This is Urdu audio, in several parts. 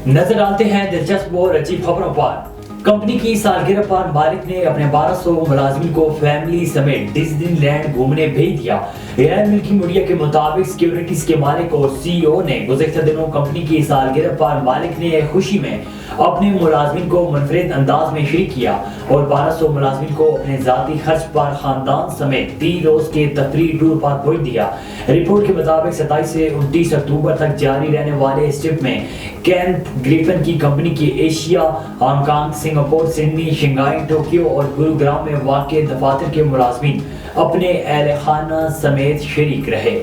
نظر ڈالتے ہیں دلچسپ اور اچھی خبروں پر۔ کمپنی کی سالگرہ پر مالک نے اپنے 1200 ملازمین کو فیملی سمیت ڈزنی لینڈ گھومنے بھیج دیا۔ غیر ملکی میڈیا کے مطابق سیکیورٹیز کے مالک اور سی ای او نے گزشتہ دنوں کمپنی کی سالگرہ پر مالک نے خوشی میں اپنے ملازمین کو منفرد انداز میں شریک کیا اور 1200 ملازمین کو اپنے ذاتی خرچ پر خاندان سمیت 3 روز کے تفریحی ٹور پر بھیج دیا۔ رپورٹ کے مطابق 27 سے 29 اکتوبر تک جاری رہنے والے اس ٹرپ میں کینتھ گریفن کی کمپنی کی Asia, Hong Kong, Singapore, Sydney, Shanghai, Tokyo اور گروگرام میں واقع دفاتر کے ملازمین اپنے اہل خانہ سمیت شریک رہے۔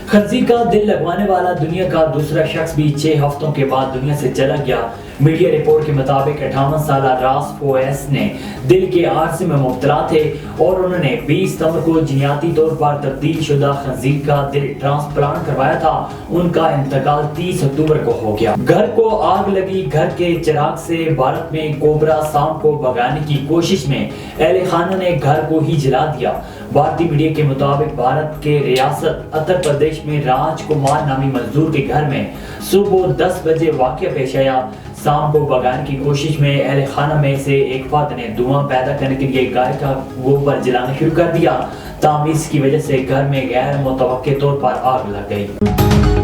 خنزیر کا دل لگوانے والا دنیا کا دوسرا شخص بھی 6 ہفتوں کے بعد دنیا سے چلا گیا۔ میڈیا رپورٹ کے مطابق 58 سالہ راس فویس نے دل کے عارضے میں مبتلا تھے اور انہوں نے 20 ستمبر کو جینیاتی طور پر تبدیل شدہ خنزیر کا دل ٹرانسپلانٹ کروایا تھا۔ ان کا انتقال 30 اکتوبر کو ہو گیا۔ گھر کو آگ لگی، گھر کے چراغ سے بھارت میں کوبرا سانپ کو بھگانے کی کوشش میں اہل خانہ نے گھر کو ہی جلا دیا۔ بھارتی میڈیا کے مطابق بھارت کے ریاست اتر پردیش میں راج کمار نامی مزدور کے گھر میں صبح 10 بجے واقعہ پیش آیا۔ سانپ کو بھگانے کی کوشش میں اہل خانہ میں سے ایک فرد نے دھواں پیدا کرنے کے لیے گائے کا گوبر جلانا شروع کر دیا، تاہم اس کی وجہ سے گھر میں غیر متوقع طور پر آگ لگ گئی۔